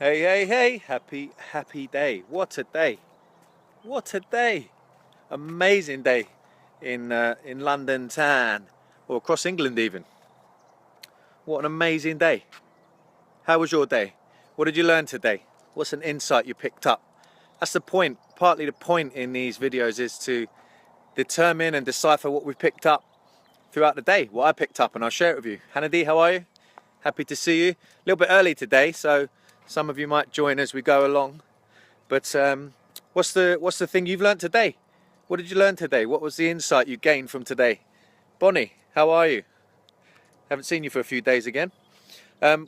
Hey, hey, hey, happy day. What a day. What a day. Amazing day in London town, or across England even. What an amazing day. How was your day? What did you learn today? What's an insight you picked up? That's the point. Partly the point in these videos is to determine and decipher what we picked up throughout the day, what I picked up, and I'll share it with you. Hannah, how are you? Happy to see you. A little bit early today, so some of you might join as we go along. But what's the thing you've learned today? What did you learn today? What was the insight you gained from today? Bonnie, how are you? Haven't seen you for a few days again.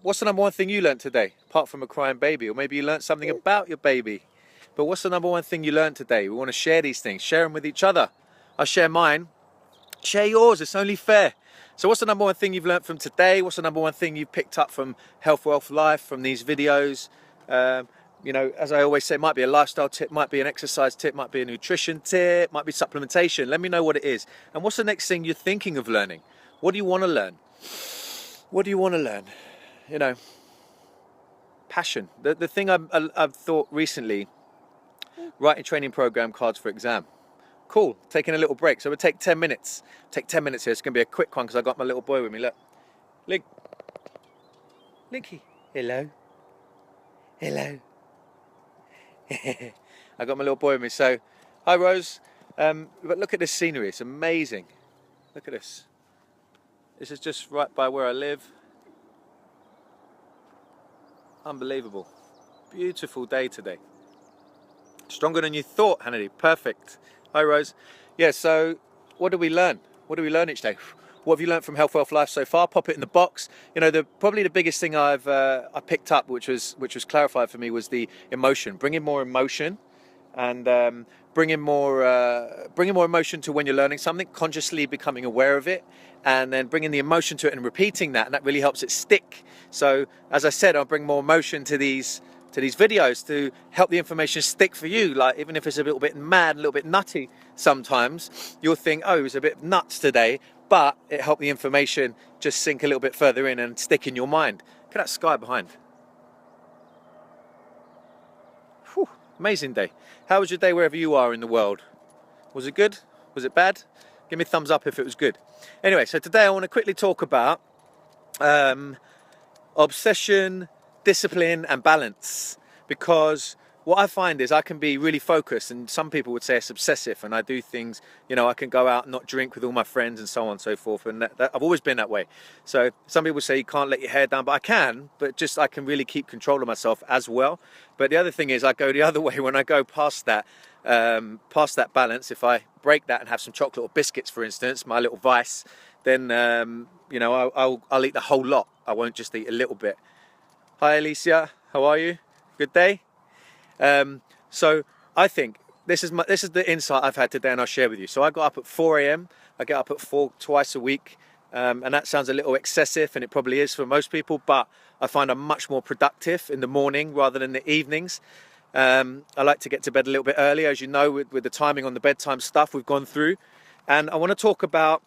What's the number one thing you learned today, apart from a crying baby? Or maybe you learned something about your baby. But what's the number one thing you learned today? We want to share these things, share them with each other. I share mine, share yours, it's only fair. So what's the number one thing you've learned from today? What's the number one thing you've picked up from Health, Wealth, Life, from these videos? You know, as I always say, it might be a lifestyle tip, might be an exercise tip, might be a nutrition tip, might be supplementation. Let me know what it is. And what's the next thing you're thinking of learning? What do you want to learn? What do you want to learn? You know, passion. The thing I've thought recently, writing training program cards for exam. Cool, taking a little break. So we'll take 10 minutes. Take 10 minutes here. It's going to be a quick one because I've got my little boy with me. Look. Link. Linky. Hello. Hello. I got my little boy with me. So, hi Rose. But look at this scenery. It's amazing. Look at this. This is just right by where I live. Unbelievable. Beautiful day today. Stronger than you thought, Hannity. Perfect. Hi Rose. Yeah, so what do we learn? What do we learn each day? What have you learned from Health, Wealth, Life so far? Pop it in the box. You know, probably the biggest thing I picked up, which was clarified for me, was the emotion. Bringing more emotion, and bringing more emotion to when you're learning something. Consciously becoming aware of it, and then bringing the emotion to it and repeating that, and that really helps it stick. So, as I said, I'll bring more emotion to these videos to help the information stick for you. Like, even if it's a little bit mad, a little bit nutty sometimes, you'll think, oh, it was a bit nuts today, but it helped the information just sink a little bit further in and stick in your mind. Look at that sky behind. Whew, amazing day. How was your day wherever you are in the world? Was it good? Was it bad? Give me a thumbs up if it was good. Anyway, so today I want to quickly talk about obsession, discipline and balance, because what I find is I can be really focused, and some people would say it's obsessive, and I do things, you know, I can go out and not drink with all my friends and so on and so forth, and that I've always been that way. So some people say you can't let your hair down, but I can, but just I can really keep control of myself as well. But the other thing is I go the other way. When I go past that balance, if I break that and have some chocolate or biscuits, for instance, my little vice, then you know, I'll eat the whole lot. I won't just eat a little bit. Hi Alicia, how are you? Good day. So I think this is the insight I've had today, and I'll share with you. So I got up at 4 a.m. I get up at 4 twice a week, and that sounds a little excessive, and it probably is for most people, but I find I'm much more productive in the morning rather than the evenings. I like to get to bed a little bit earlier, as you know, with the timing on the bedtime stuff we've gone through. And I want to talk about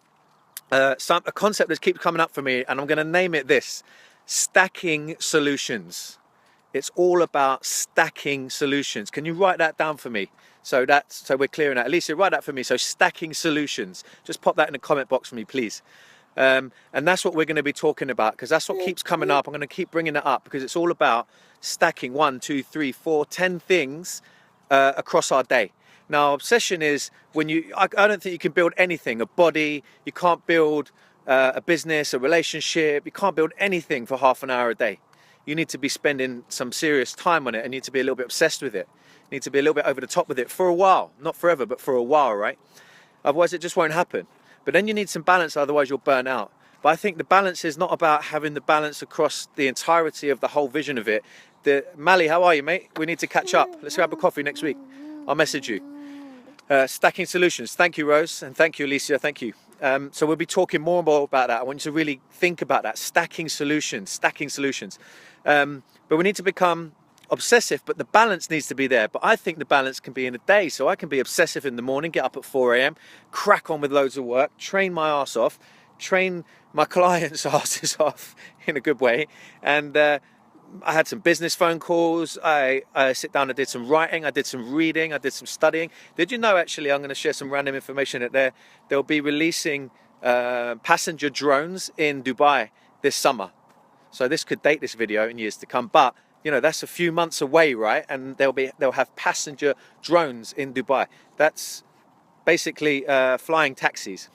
a concept that keeps coming up for me, and I'm going to name it this: stacking solutions. It's all about stacking solutions. Can you write that down for me? So we're clear on that. Alicia, write that for me. So stacking solutions. Just pop that in the comment box for me, please. And that's what we're going to be talking about, because that's what keeps coming up. I'm going to keep bringing it up because it's all about stacking 1, 2, 3, 4, 10 things across our day. Now, obsession is when I don't think you can build anything, a body. You can't build a business, a relationship. You can't build anything for half an hour a day. You need to be spending some serious time on it, and you need to be a little bit obsessed with it. You need to be a little bit over the top with it for a while. Not forever, but for a while, right? Otherwise, it just won't happen. But then you need some balance, otherwise you'll burn out. But I think the balance is not about having the balance across the entirety of the whole vision of it. Mally, how are you, mate? We need to catch up. Let's grab a coffee next week. I'll message you. Stacking solutions. Thank you, Rose. And thank you, Alicia. Thank you. So we'll be talking more and more about that. I want you to really think about that. Stacking solutions. But we need to become obsessive, but the balance needs to be there. But I think the balance can be in a day. So I can be obsessive in the morning, get up at 4 a.m, crack on with loads of work, train my ass off, train my clients' asses off in a good way, and I had some business phone calls. I sit down and did some writing. I did some reading. I did some studying. Did you know, actually, I'm going to share some random information that they'll be releasing passenger drones in Dubai this summer. So this could date this video in years to come. But, you know, that's a few months away, right? And they'll have passenger drones in Dubai. That's basically flying taxis.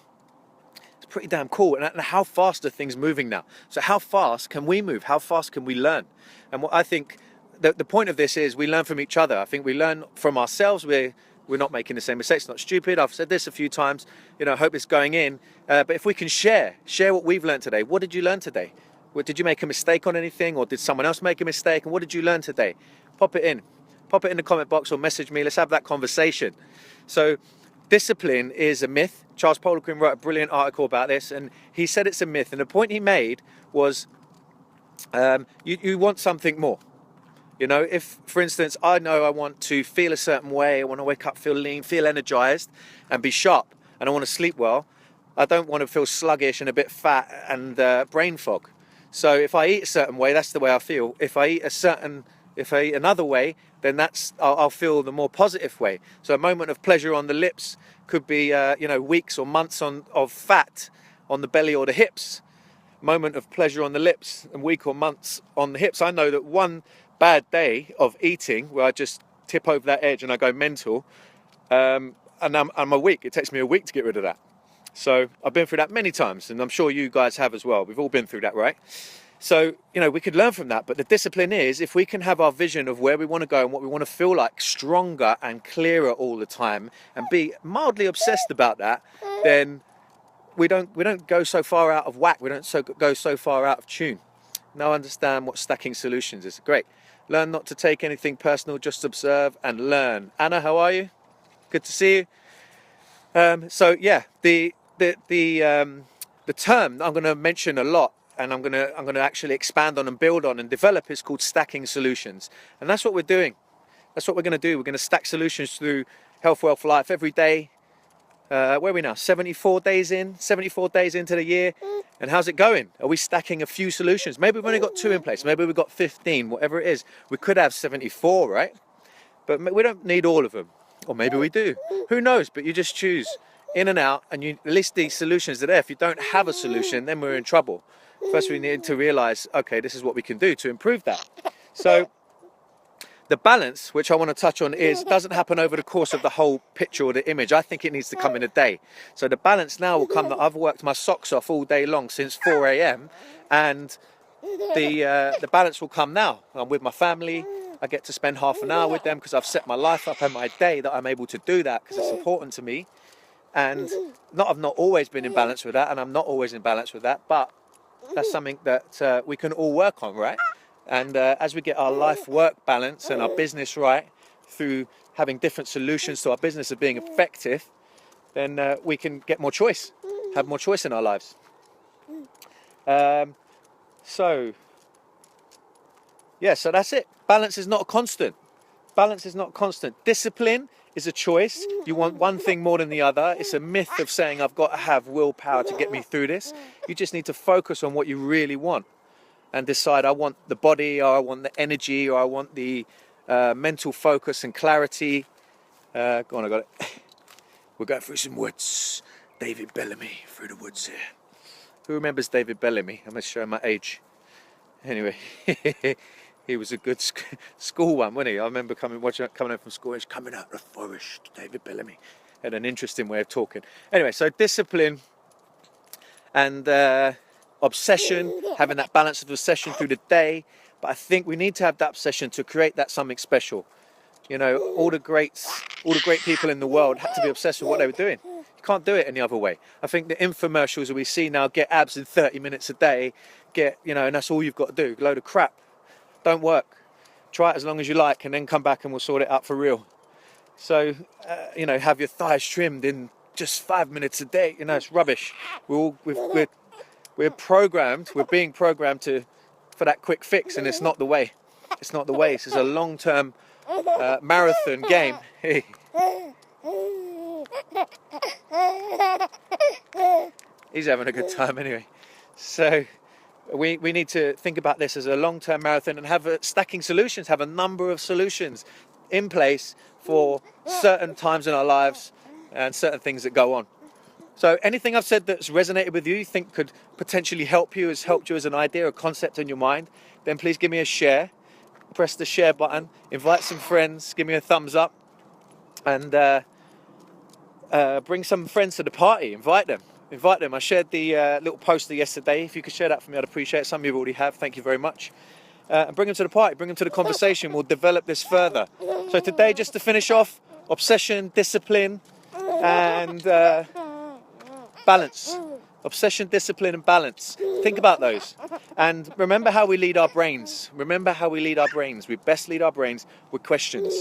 It's pretty damn cool. And how fast are things moving now? So how fast can we move? How fast can we learn? And what I think the point of this is we learn from each other. I think we learn from ourselves. We're not making the same mistakes. It's not stupid. I've said this a few times. You know, I hope it's going in. But if we can share what we've learned today. What did you learn today? Did you make a mistake on anything, or did someone else make a mistake? And what did you learn today? Pop it in the comment box or message me. Let's have that conversation. So discipline is a myth. Charles Poliquin wrote a brilliant article about this, and he said it's a myth. And the point he made was you want something more. You know, if, for instance, I know I want to feel a certain way, I want to wake up, feel lean, feel energized, and be sharp, and I want to sleep well, I don't want to feel sluggish and a bit fat and brain fog. So if I eat a certain way, that's the way I feel. If I eat another way, then I'll feel the more positive way. So a moment of pleasure on the lips could be, you know, weeks or months of fat on the belly or the hips. Moment of pleasure on the lips and week or months on the hips. I know that one bad day of eating where I just tip over that edge and I go mental, and I'm a week. It takes me a week to get rid of that. So I've been through that many times, and I'm sure you guys have as well. We've all been through that, right? So, you know, we could learn from that. But the discipline is, if we can have our vision of where we want to go and what we want to feel like stronger and clearer all the time, and be mildly obsessed about that, then we don't go so far out of whack. We don't go so far out of tune. Now understand what stacking solutions is. Great. Learn not to take anything personal, just observe and learn. Anna, how are you? Good to see you. So yeah, the term I'm going to mention a lot, and I'm going to actually expand on and build on and develop, is called stacking solutions. And that's what we're doing. That's what we're going to do. We're going to stack solutions through health, wealth, life every day. Where are we now? 74 days into the year. And how's it going? Are we stacking a few solutions? Maybe we've only got 2 in place. Maybe we've got 15, whatever it is. We could have 74, right? But we don't need all of them. Or maybe we do. Who knows? But you just choose in and out, and at least these solutions are there. If you don't have a solution, then we're in trouble. First, we need to realize, okay, this is what we can do to improve that. So the balance, which I want to touch on, doesn't happen over the course of the whole picture or the image. I think it needs to come in a day. So the balance now will come that I've worked my socks off all day long since 4 a.m. and the balance will come now. I'm with my family. I get to spend half an hour with them because I've set my life up and my day that I'm able to do that because it's important to me. And I've not always been in balance with that, and I'm not always in balance with that, but that's something that we can all work on, right? And as we get our life-work balance and our business right through having different solutions to our business of being effective, then we can get more choice, have more choice in our lives. So that's it. Balance is not a constant. Balance is not constant. Discipline is a choice. You want one thing more than the other. It's a myth of saying I've got to have willpower to get me through this. You just need to focus on what you really want and decide, I want the body, or I want the energy, or I want the mental focus and clarity. Go on, I got it. We're going through some woods. David Bellamy through the woods here. Who remembers David Bellamy? I'm going to show my age. Anyway, he was a good school one, wasn't he? I remember coming home from school. He's coming out of the forest, David Bellamy. Had an interesting way of talking. Anyway, so discipline and obsession, having that balance of obsession through the day. But I think we need to have that obsession to create that something special. You know, all the great people in the world had to be obsessed with what they were doing. You can't do it any other way. I think the infomercials that we see now, get abs in 30 minutes a day, and that's all you've got to do. A load of crap. Don't work. Try it as long as you like, and then come back and we'll sort it out for real. So, have your thighs trimmed in just 5 minutes a day. You know, it's rubbish. We're programmed. We're being programmed for that quick fix, and it's not the way. It's not the way. This is a long-term marathon game. He's having a good time anyway. So We need to think about this as a long-term marathon and have stacking solutions, have a number of solutions in place for certain times in our lives and certain things that go on. So anything I've said that's resonated with you, think could potentially help you, has helped you as an idea or concept in your mind, then please give me a share. Press the share button, invite some friends, give me a thumbs up, and bring some friends to the party. Invite them. I shared the little poster yesterday. If you could share that for me, I'd appreciate it. Some of you already have. Thank you very much. And bring them to the party. Bring them to the conversation. We'll develop this further. So today, just to finish off, obsession, discipline, and balance. Obsession, discipline, and balance. Think about those. And remember how we lead our brains. We best lead our brains with questions.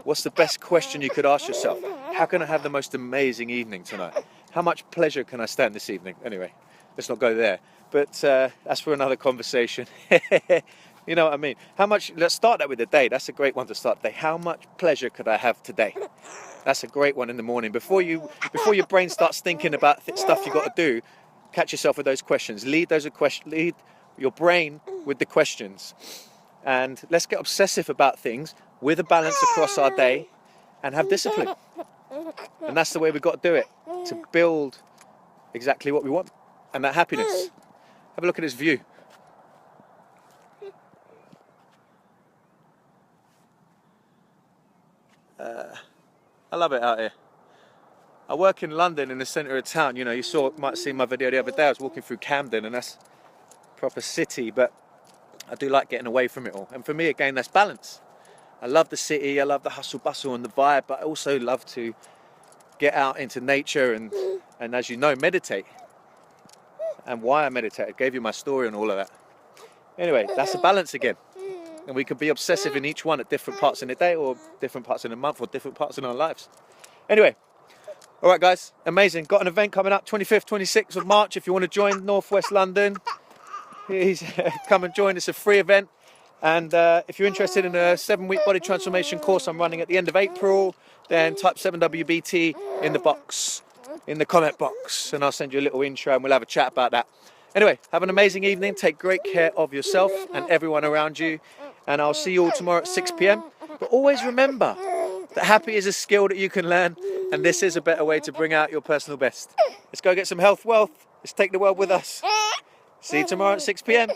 What's the best question you could ask yourself? How can I have the most amazing evening tonight? How much pleasure can I stand this evening? Anyway, let's not go there. But that's for another conversation. You know what I mean? Let's start that with the day. That's a great one to start the day. How much pleasure could I have today? That's a great one in the morning. Before your brain starts thinking about stuff you got to do, catch yourself with those questions. Lead your brain with the questions. And let's get obsessive about things with a balance across our day and have discipline. And that's the way we've got to do it, to build exactly what we want and that happiness. Have a look at this view. I love it out here. I work in London, in the centre of town. You know, you might have seen my video the other day. I was walking through Camden, and that's a proper city, but I do like getting away from it all. And for me, again, that's balance. I love the city, I love the hustle bustle and the vibe, but I also love to get out into nature and as you know, meditate. And why I meditate, I gave you my story and all of that. Anyway, that's a balance again. And we can be obsessive in each one at different parts in the day or different parts in the month or different parts in our lives. Anyway, all right, guys, amazing. Got an event coming up 25th, 26th of March. If you want to join Northwest London, please come and join. It's a free event. And if you're interested in a 7-week body transformation course I'm running at the end of April, then type 7WBT in the comment box, and I'll send you a little intro and we'll have a chat about that. Anyway, have an amazing evening. Take great care of yourself and everyone around you. And I'll see you all tomorrow at 6 p.m. But always remember that happy is a skill that you can learn, and this is a better way to bring out your personal best. Let's go get some health wealth. Let's take the world with us. See you tomorrow at 6 p.m.